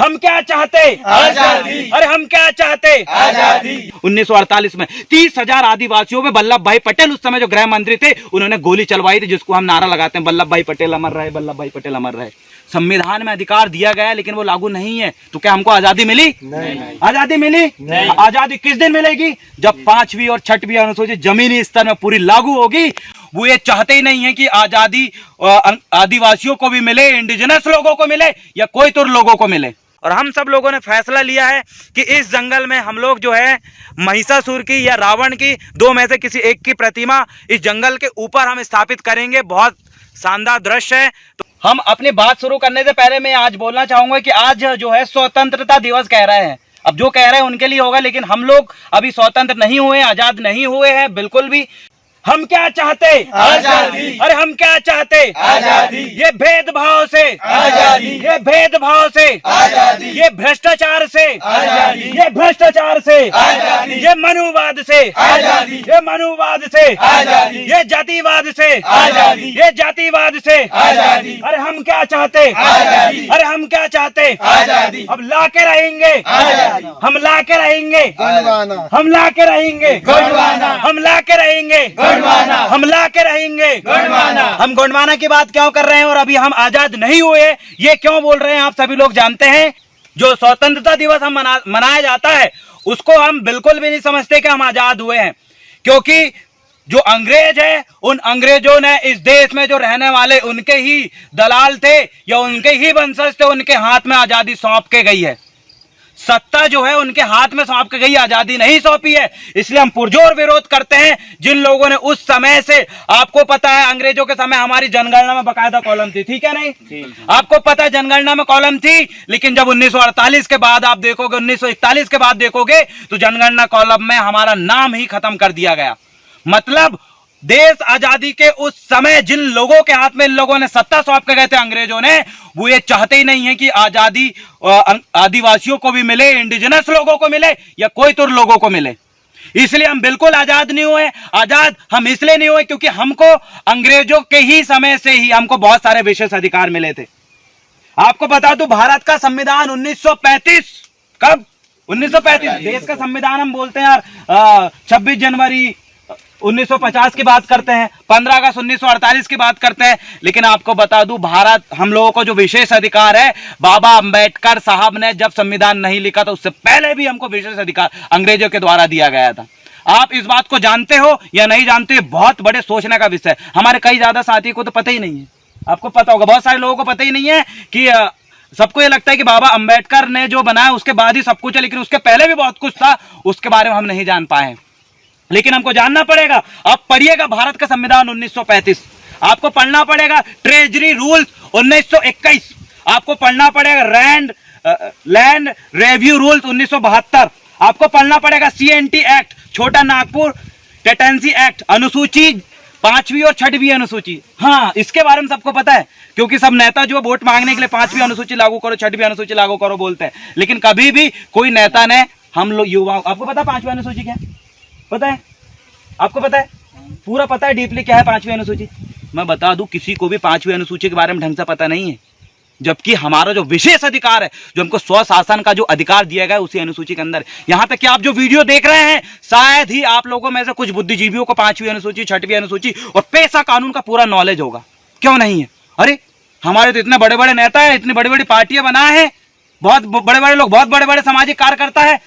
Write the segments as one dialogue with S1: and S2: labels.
S1: हम क्या चाहते?
S2: आजादी।
S1: अरे हम क्या चाहते?
S2: आजादी।
S1: 1948 में 30,000 आदिवासियों में वल्लभ भाई पटेल, उस समय जो गृह मंत्री थे, उन्होंने गोली चलवाई थी, जिसको हम नारा लगाते हैं वल्लभ भाई पटेल अमर रहे, वल्लभ भाई पटेल अमर रहे। संविधान में अधिकार दिया गया है लेकिन वो लागू नहीं है, तो क्या हमको आजादी मिली?
S2: नहीं।
S1: आजादी मिली?
S2: नहीं।
S1: आजादी किस दिन मिलेगी? जब 5वीं और 6वीं अनुसूचित जमीनी स्तर में पूरी लागू होगी। वो ये चाहते ही नहीं है कि आजादी आदिवासियों को भी मिले, इंडिजिनस लोगों को मिले या कोई तो लोगों को मिले। और हम सब लोगों ने फैसला लिया है कि इस जंगल में हम लोग जो है महिषासुर की या रावण की, दो में से किसी एक की प्रतिमा इस जंगल के ऊपर हम स्थापित करेंगे। बहुत शानदार दृश्य है। तो हम अपनी बात शुरू करने से पहले मैं आज बोलना चाहूंगा कि आज जो है स्वतंत्रता दिवस कह रहे हैं। अब जो कह रहे हैं उनके लिए होगा, लेकिन हम लोग अभी स्वतंत्र नहीं हुए, आजाद नहीं हुए हैं बिल्कुल भी। हम क्या चाहते?
S2: आजादी।
S1: अरे हम क्या चाहते?
S2: आजादी।
S1: ये भेदभाव से
S2: आजादी।
S1: ये भेदभाव से
S2: आजादी।
S1: ये भ्रष्टाचार से
S2: आजादी।
S1: ये भ्रष्टाचार से
S2: आजादी।
S1: ये मनुवाद से
S2: आजादी।
S1: ये मनुवाद से
S2: आजादी।
S1: ये जातिवाद से
S2: आजादी।
S1: ये जातिवाद से
S2: आजादी।
S1: अरे हम क्या चाहते?
S2: आजादी।
S1: अरे हम क्या चाहते?
S2: आजादी।
S1: अब ला के रहेंगे,
S2: आजादी।
S1: हम ला के रहेंगे,
S2: गोंडवाना।
S1: हम ला के रहेंगे,
S2: गोंडवाना।
S1: हम ला के रहेंगे,
S2: गोंडवाना।
S1: हम ला के रहेंगे,
S2: गोंडवाना।
S1: हम गोंडवाना की बात क्यों कर रहे हैं और अभी हम आजाद नहीं हुए, ये क्यों बोल रहे हैं, आप सभी लोग जानते हैं। जो स्वतंत्रता दिवस हम मनाया जाता है उसको हम बिल्कुल भी नहीं समझते कि हम आजाद हुए हैं, क्योंकि जो अंग्रेज है, उन अंग्रेजों ने इस देश में जो रहने वाले उनके ही दलाल थे या उनके ही वंशज थे, उनके हाथ में आजादी सौंप के गई है। सत्ता जो है उनके हाथ में सौंप के गई, आजादी नहीं सौंपी है। इसलिए हम पुरजोर विरोध करते हैं जिन लोगों ने उस समय से, आपको पता है अंग्रेजों के समय हमारी जनगणना में बकायदा कॉलम थी, ठीक है नहीं? आपको पता है जनगणना में कॉलम थी, लेकिन जब 1948 के बाद आप देखोगे, 1941 के बाद देखोगे तो जनगणना कॉलम में हमारा नाम ही खत्म कर दिया गया। मतलब देश आजादी के उस समय जिन लोगों के हाथ में इन लोगों ने सत्ता सौंप के गए थे अंग्रेजों ने, वो ये चाहते ही नहीं है कि आजादी आदिवासियों को भी मिले, इंडिजिनस लोगों को मिले या कोई तो लोगों को मिले। इसलिए हम बिल्कुल आजाद नहीं हुए। आजाद हम इसलिए नहीं हुए क्योंकि हमको अंग्रेजों के ही समय से ही हमको बहुत सारे विशेष अधिकार मिले थे। आपको बता दूं, भारत का संविधान 1935, कब? 1935 देश का संविधान हम बोलते हैं यार, 26 जनवरी 1950 की बात करते हैं, 15 अगस्त 1948 की बात करते हैं, लेकिन आपको बता दूं भारत, हम लोगों को जो विशेष अधिकार है, बाबा अंबेडकर साहब ने जब संविधान नहीं लिखा था उससे पहले भी हमको विशेष अधिकार अंग्रेजों के द्वारा दिया गया था। आप इस बात को जानते हो या नहीं जानते, बहुत बड़े सोचने का विषय है। हमारे कई ज्यादा साथी को तो पता ही नहीं है, आपको पता होगा, बहुत सारे लोगों को पता ही नहीं है कि सबको ये लगता है कि बाबा अंबेडकर ने जो बनाया उसके बाद ही सब कुछ है, लेकिन उसके पहले भी बहुत कुछ था, उसके बारे में हम नहीं जान पाए, लेकिन हमको जानना पड़ेगा। आप पढ़िएगा भारत का संविधान 1935, आपको पढ़ना पड़ेगा ट्रेजरी रूल्स 1921, आपको पढ़ना पड़ेगा लैंड रेव्यू रूल्स 1972, आपको पढ़ना पड़ेगा CNT एक्ट, छोटा नागपुर टेटेंसी एक्ट, अनुसूची 5वीं और 6वीं अनुसूची। हाँ, इसके बारे में सबको पता है, क्योंकि सब नेता जो वोट मांगने के लिए 5वीं अनुसूची लागू करो, 6वीं अनुसूची लागू करो बोलते हैं, लेकिन कभी भी कोई नेता ने हम लोग युवाओं, आपको पता है 5वीं अनुसूची क्या है? पता है? आपको पता है? पूरा पता है डीपली क्या है 5वीं अनुसूची? मैं बता दूं, किसी को भी 5वीं अनुसूची के बारे में ढंग से पता नहीं है, जबकि हमारा जो विशेष अधिकार है, जो हमको स्वशासन का जो अधिकार दिया गया है, उसी अनुसूची के अंदर। यहां तक कि आप जो वीडियो देख रहे हैं, शायद ही आप लोगों में से कुछ बुद्धिजीवियों को 5वीं अनुसूची, 6वीं अनुसूची और पेशा कानून का पूरा नॉलेज होगा। क्यों नहीं है? अरे हमारे तो इतने बड़े बड़े नेता है, इतनी बड़ी बड़ी पार्टियां बनाए हैं, बहुत बड़े बड़े लोग, बहुत बड़े बड़े सामाजिक कार्यकर्ता है,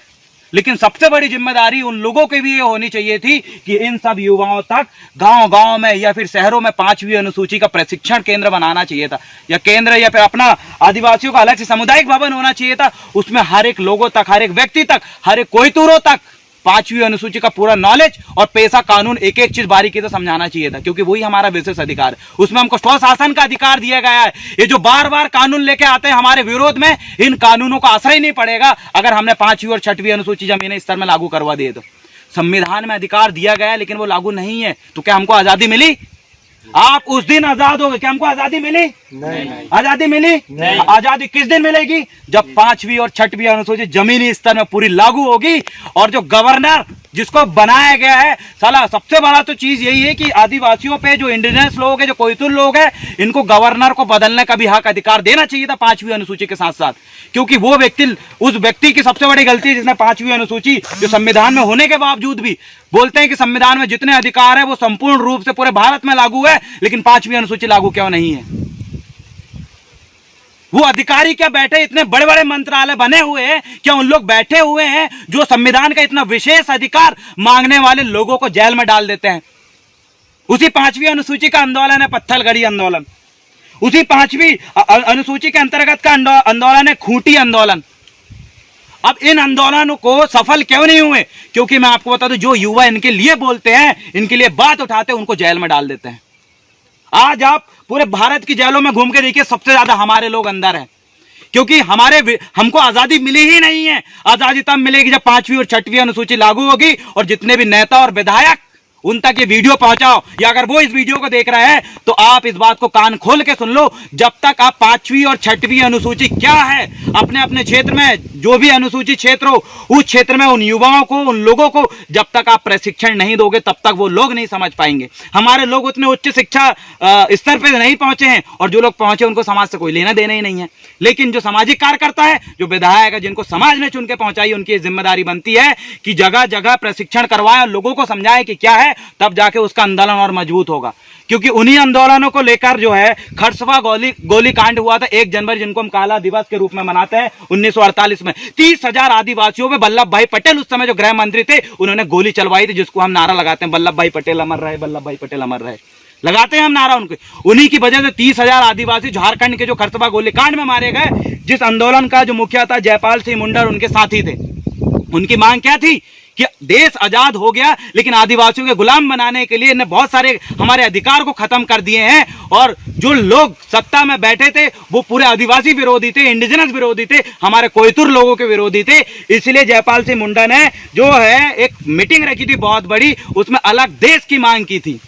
S1: लेकिन सबसे बड़ी जिम्मेदारी उन लोगों की भी ये होनी चाहिए थी कि इन सब युवाओं तक गांव-गांव में या फिर शहरों में 5वीं अनुसूची का प्रशिक्षण केंद्र बनाना चाहिए था, या केंद्र या फिर अपना आदिवासियों का अलग से सामुदायिक भवन होना चाहिए था। उसमें हर एक लोगों तक, हर एक व्यक्ति तक, हर एक कोईतूरों तक 5वीं अनुसूची का पूरा नॉलेज और पेशा कानून एक एक चीज बारीकी से समझाना चाहिए था, क्योंकि वही हमारा विशेष अधिकार है। उसमें हमको स्वशासन का अधिकार दिया गया है। ये जो बार बार कानून लेके आते हैं हमारे विरोध में, इन कानूनों का असर ही नहीं पड़ेगा अगर हमने 5वीं और 6वीं अनुसूची जमीनी स्तर में लागू करवा दिए तो। संविधान में अधिकार दिया गया है लेकिन वो लागू नहीं है, तो क्या हमको आजादी मिली? आप उस दिन आजाद हो गए, क्या हमको आजादी मिली?
S2: नहीं।
S1: आजादी मिली?
S2: नहीं।
S1: आजादी किस दिन मिलेगी? जब 5वीं और 6वीं अनुसूचित जमीनी स्तर में पूरी लागू होगी और जो गवर्नर जिसको बनाया गया है। साला सबसे बड़ा तो चीज यही है कि आदिवासियों पे जो इंडिजिनस लोग हैं, जो कोयतुल लोग हैं, इनको गवर्नर को बदलने का भी हक अधिकार देना चाहिए था 5वीं अनुसूची के साथ साथ, क्योंकि वो व्यक्ति, उस व्यक्ति की सबसे बड़ी गलती है जिसने 5वीं अनुसूची, जो संविधान में होने के बावजूद भी बोलते हैं कि संविधान में जितने अधिकार है वो संपूर्ण रूप से पूरे भारत में लागू है, लेकिन 5वीं अनुसूची लागू क्यों नहीं है? वो अधिकारी क्या बैठे, इतने बड़े बड़े मंत्रालय बने हुए हैं, क्या उन लोग बैठे हुए हैं जो संविधान का इतना विशेष अधिकार मांगने वाले लोगों को जेल में डाल देते हैं? उसी 5वीं अनुसूची का आंदोलन है पत्थलगड़ी आंदोलन, उसी 5वीं अनुसूची के अंतर्गत का आंदोलन है खूंटी आंदोलन। अब इन आंदोलनों को सफल क्यों नहीं हुए? क्योंकि मैं आपको बता दूं, जो युवा इनके लिए बोलते हैं, इनके लिए बात उठाते हैं, उनको जेल में डाल देते हैं। आज आप पूरे भारत की जेलों में घूम के देखिए, सबसे ज्यादा हमारे लोग अंदर हैं, क्योंकि हमको आजादी मिली ही नहीं है। आजादी तब मिलेगी जब 5वीं और 6वीं अनुसूची लागू होगी, और जितने भी नेता और विधायक उन तक ये वीडियो पहुंचाओ, या अगर वो इस वीडियो को देख रहे हैं तो आप इस बात को कान खोल के सुन लो, जब तक आप 5वीं और 6वीं अनुसूची क्या है अपने अपने क्षेत्र में, जो भी अनुसूचित क्षेत्र हो, उस क्षेत्र में उन युवाओं को, उन लोगों को जब तक आप प्रशिक्षण नहीं दोगे, तब तक वो लोग नहीं समझ पाएंगे। हमारे लोग उतने उच्च शिक्षा स्तर पर नहीं पहुंचे हैं, और जो लोग पहुंचे उनको समाज से कोई लेना देना ही नहीं है। लेकिन जो सामाजिक कार्यकर्ता है, जो विधायक है, जिनको समाज ने चुन के पहुंचाई, उनकी जिम्मेदारी बनती है कि जगह जगह प्रशिक्षण करवाए और लोगों को समझाए कि क्या है, तब जाके उसका आंदोलन और मजबूत होगा। क्योंकि उन्हीं आंदोलनों को लेकर जो है खरसवा गोली कांड हुआ था 1 जनवरी, जिनको हम काला दिवस के रूप में मनाते हैं, 1948 में 30,000 आदिवासियों में वल्लभ भाई पटेल, उस समय जो गृह मंत्री थे, उन्होंने गोली चलवाई थी, जिसको हम नारा लगाते हैं, वल्लभ भाई पटेल अमर रहे, वल्लभ भाई पटेल अमर रहे, लगाते हैं हम नारा उनके। उन्हीं की वजह से 30,000 आदिवासी झारखंड के जो खरसवा गोलीकांड में मारे गए, जिस आंदोलन का जो मुखिया था जयपाल सिंह मुंडा, उनके साथी थे। उनकी मांग क्या थी कि देश आजाद हो गया, लेकिन आदिवासियों के गुलाम बनाने के लिए इन्हें बहुत सारे हमारे अधिकार को खत्म कर दिए हैं, और जो लोग सत्ता में बैठे थे वो पूरे आदिवासी विरोधी थे, इंडिजिनस विरोधी थे, हमारे कोयतुर लोगों के विरोधी थे। इसलिए जयपाल सिंह मुंडा ने जो है एक मीटिंग रखी थी बहुत बड़ी, उसमें अलग देश की मांग की थी।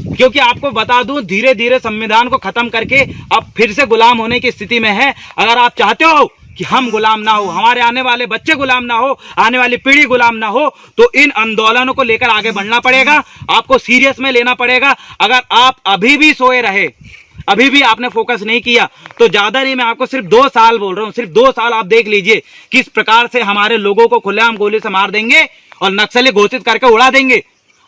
S1: क्योंकि आपको बता दूं, धीरे धीरे संविधान को खत्म करके अब फिर से गुलाम होने की स्थिति में है। अगर आप चाहते हो कि हम गुलाम ना हो, हमारे आने वाले बच्चे गुलाम ना हो, आने वाली पीढ़ी गुलाम ना हो, तो इन आंदोलनों को लेकर आगे बढ़ना पड़ेगा, आपको सीरियस में लेना पड़ेगा। अगर आप अभी भी सोए रहे, अभी भी आपने फोकस नहीं किया, तो ज्यादा नहीं, मैं आपको सिर्फ 2 साल बोल रहा हूं, सिर्फ 2 साल आप देख लीजिए किस प्रकार से हमारे लोगों को खुलेआम गोली से मार देंगे और नक्सली घोषित करके उड़ा देंगे।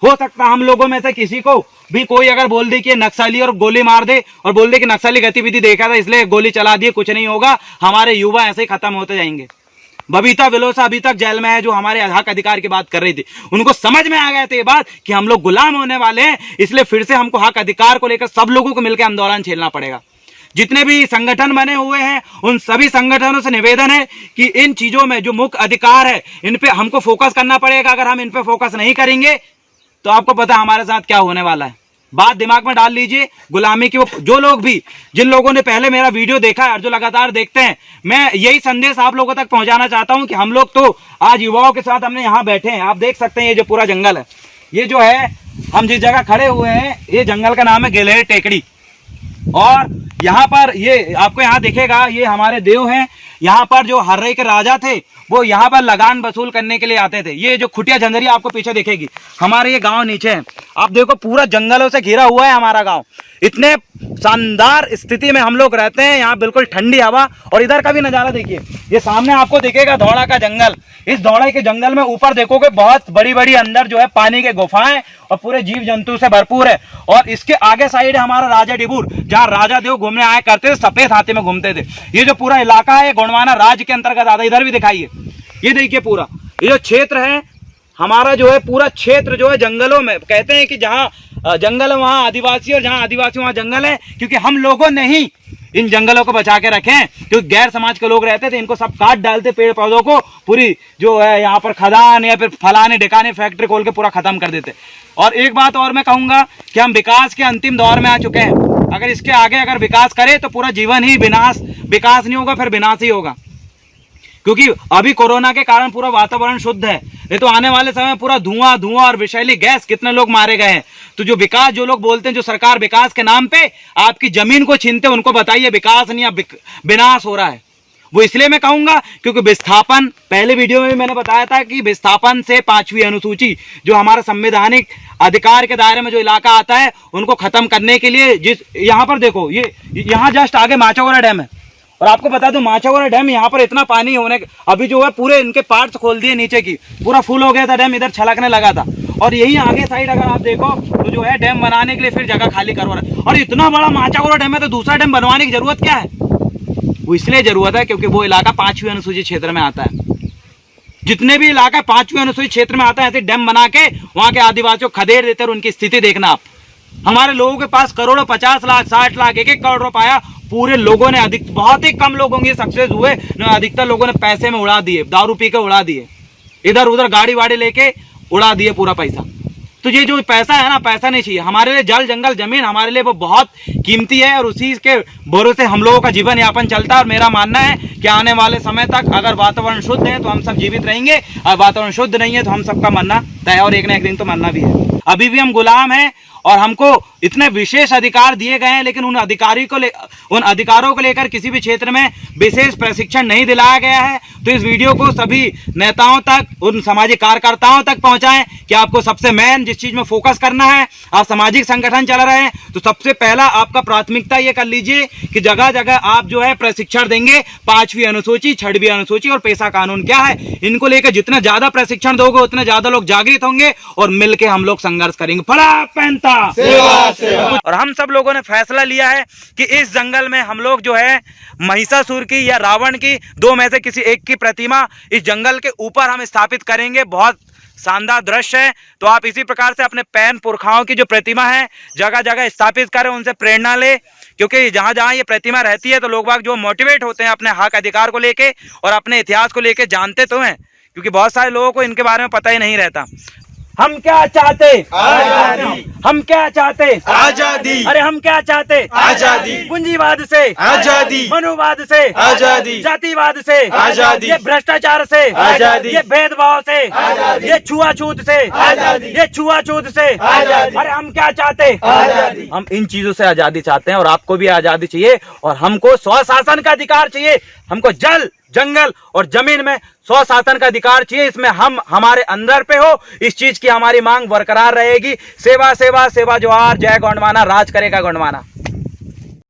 S1: हो सकता है हम लोगों में से किसी को भी कोई अगर बोल दे कि नक्सली और गोली मार दे, और बोल दे कि नक्सली गतिविधि देखा था इसलिए गोली चला दी, कुछ नहीं होगा, हमारे युवा ऐसे ही खत्म होते जाएंगे। बबीता विलोसा अभी तक जेल में है, जो हमारे हक अधिकार की बात कर रही थी। उनको समझ में आ गया था ये बात कि हम लोग गुलाम होने वाले हैं, इसलिए फिर से हमको हक अधिकार को लेकर सब लोगों को मिलकर आंदोलन झेलना पड़ेगा। जितने भी संगठन बने हुए हैं, उन सभी संगठनों से निवेदन है कि इन चीजों में जो मुख्य अधिकार है, इन पे हमको फोकस करना पड़ेगा। अगर हम इन पे फोकस नहीं करेंगे तो आपको पता है हमारे साथ क्या होने वाला है। बात दिमाग में डाल लीजिए। गुलामी की वो जो लोग भी, जिन लोगों ने पहले मेरा वीडियो देखा है और जो लगातार देखते हैं, मैं यही संदेश आप लोगों तक पहुंचाना चाहता हूं कि हम लोग तो आज युवाओं के साथ हमने यहाँ बैठे हैं। आप देख सकते हैं ये जो पूरा जंगल है, ये जो है हम जिस जगह खड़े हुए हैं, ये जंगल का नाम है गिलहरी टेकड़ी। और यहाँ पर ये आपको यहाँ दिखेगा, ये हमारे देव हैं। यहाँ पर जो हर्रे के राजा थे वो यहाँ पर लगान वसूल करने के लिए आते थे। ये जो खुटिया झंझरिया आपको पीछे दिखेगी, हमारे ये गांव नीचे है। आप देखो पूरा जंगलों से घिरा हुआ है हमारा गांव। इतने शानदार स्थिति में हम लोग रहते हैं, यहाँ बिल्कुल ठंडी हवा। और इधर का भी नज़ारा देखिए, ये सामने आपको दिखेगा धौड़ा का जंगल। इस धौड़ा के जंगल में ऊपर देखोगे बहुत बड़ी बड़ी अंदर जो है पानी के गुफाएं और पूरे जीव जंतु से भरपूर है। और इसके आगे साइड है हमारा राजा डिबूर, जहाँ राजा देव घूमने आया करते थे, सफेद हाथी में घूमते थे। ये जो पूरा इलाका है गोंडवाना राज्य के अंतर्गत आता है। इधर भी दिखाइए, ये देखिए पूरा ये जो क्षेत्र है हमारा, जो है पूरा क्षेत्र जो है जंगलों में। कहते हैं कि जहाँ जंगल है वहाँ आदिवासी, और जहाँ आदिवासी वहाँ जंगल है, क्योंकि हम लोगों ने ही इन जंगलों को बचा के रखे हैं। क्योंकि गैर समाज के लोग रहते थे, इनको सब काट डालते, पेड़ पौधों को पूरी जो है यहाँ पर खदान या फिर फलाने ढिकाने फैक्ट्री खोल के पूरा खत्म कर देते। और एक बात और मैं कहूँगा कि हम विकास के अंतिम दौर में आ चुके हैं। अगर इसके आगे अगर विकास करें तो पूरा जीवन ही विकास नहीं होगा, फिर विनाश ही होगा। क्योंकि अभी कोरोना के कारण पूरा वातावरण शुद्ध है, ये तो आने वाले समय में पूरा धुआं और विषैली गैस, कितने लोग मारे गए हैं। तो जो विकास, जो लोग बोलते हैं, जो सरकार विकास के नाम पे आपकी जमीन को छीनते हैं, उनको बताइए विकास नहीं, अब विनाश हो रहा है। वो इसलिए मैं कहूंगा क्योंकि विस्थापन, पहले वीडियो में भी मैंने बताया था कि विस्थापन से 5वीं अनुसूची जो हमारा संवैधानिक अधिकार के दायरे में जो इलाका आता है उनको खत्म करने के लिए, जिस यहाँ पर देखो, ये यहाँ जस्ट आगे माचागोरा डैम है, और आपको बता दूं माचागोरा डैम यहाँ पर इतना पानी होने अभी जो है पूरे इनके पार्ट्स खोल दिए, नीचे की पूरा फुल हो गया था डैम, इधर छलकने लगा था, और यही आगे साइड अगर आप देखो तो जो है डैम बनाने के लिए फिर जगह खाली करवा रहा है। और इतना बड़ा माचागोरा डैम है तो दूसरा डैम बनवाने की जरूरत क्या है? वो इसलिए जरूरत है क्योंकि वो इलाका 5वीं अनुसूचित क्षेत्र में आता है। जितने भी इलाका 5वीं अनुसूचित क्षेत्र में आता है ऐसे डैम बना के वहां के आदिवासियों को खदेड़ देते और उनकी स्थिति देखना आप। हमारे लोगों के पास करोड़ों, 50 लाख, 60 लाख, 1-1 करोड़ रुपया पूरे लोगों ने, बहुत ही कम लोग होंगे सक्सेस हुए, अधिकतर लोगों ने पैसे में उड़ा दिए, दारू पी के उड़ा दिए, इधर उधर गाड़ी वाड़ी लेके उड़ा दिए पूरा पैसा। तो ये जो पैसा है ना, पैसा नहीं चाहिए हमारे लिए। जल जंगल जमीन हमारे लिए वो बहुत कीमती है और उसी के भरोसे हम लोगों का जीवन यापन चलता है। और मेरा मानना है कि आने वाले समय तक अगर वातावरण शुद्ध है तो हम सब जीवित रहेंगे, और वातावरण शुद्ध नहीं है तो हम सबका मरना तय है, और एक ना एक दिन तो मरना भी है। अभी भी हम गुलाम हैं और हमको इतने विशेष अधिकार दिए गए हैं, लेकिन उन अधिकारों को लेकर किसी भी क्षेत्र में विशेष प्रशिक्षण नहीं दिलाया गया है। तो इस वीडियो को सभी नेताओं तक, उन सामाजिक कार्यकर्ताओं तक पहुंचाएं कि आपको सबसे मेन जिस चीज में फोकस करना है, आप सामाजिक संगठन चला रहे हैं तो सबसे पहला आपका प्राथमिकता ये कर लीजिए कि जगह जगह आप जो है प्रशिक्षण देंगे। 5वीं अनुसूची, 6वीं अनुसूची और पेशा कानून क्या है, इनको लेकर जितना ज्यादा प्रशिक्षण दोगे उतने ज्यादा लोग जागृत होंगे और मिलकर हम लोग संघर्ष करेंगे। फला पैंता
S2: सेवा सेवा।
S1: और हम सब लोगों ने फैसला लिया है कि इस जंगल में हम लोग जो है महिषासुर की या रावण की, 2 में से किसी एक की प्रतिमा इस जंगल के ऊपर हम स्थापित करेंगे। बहुत शानदार दृश्य है। तो आप इसी प्रकार से अपने पैन पुरखाओं की जो प्रतिमा है जगह जगह स्थापित करें, उनसे प्रेरणा ले, क्योंकि जहां जहां ये प्रतिमा रहती है तो लोग बाग जो मोटिवेट होते हैं अपने हक अधिकार को लेके और अपने इतिहास को लेके, जानते तो हैं क्योंकि बहुत सारे लोगों को इनके बारे में पता ही नहीं रहता। हम क्या चाहते?
S2: आजादी।
S1: हम क्या चाहते?
S2: आजादी।
S1: अरे हम क्या चाहते?
S2: आजादी।
S1: पूंजीवाद से
S2: आजादी।
S1: मनुवाद से
S2: आजादी।
S1: जातिवाद से
S2: आजादी।
S1: ये भ्रष्टाचार से
S2: आजादी।
S1: ये भेदभाव से
S2: आजादी।
S1: ये छुआछूत से
S2: आजादी।
S1: ये छुआछूत से
S2: आजादी।
S1: अरे हम क्या चाहते?
S2: आजादी।
S1: हम इन चीजों से आजादी चाहते हैं और आपको भी आजादी चाहिए और हमको स्वशासन का अधिकार चाहिए। हमको जल, जंगल और जमीन में स्वशासन का अधिकार चाहिए। इसमें हम हमारे अंदर पे हो, इस चीज की हमारी मांग बरकरार रहेगी। सेवा सेवा सेवा जोहार, जय गोंडवाना, राज करेगा गोंडवाना।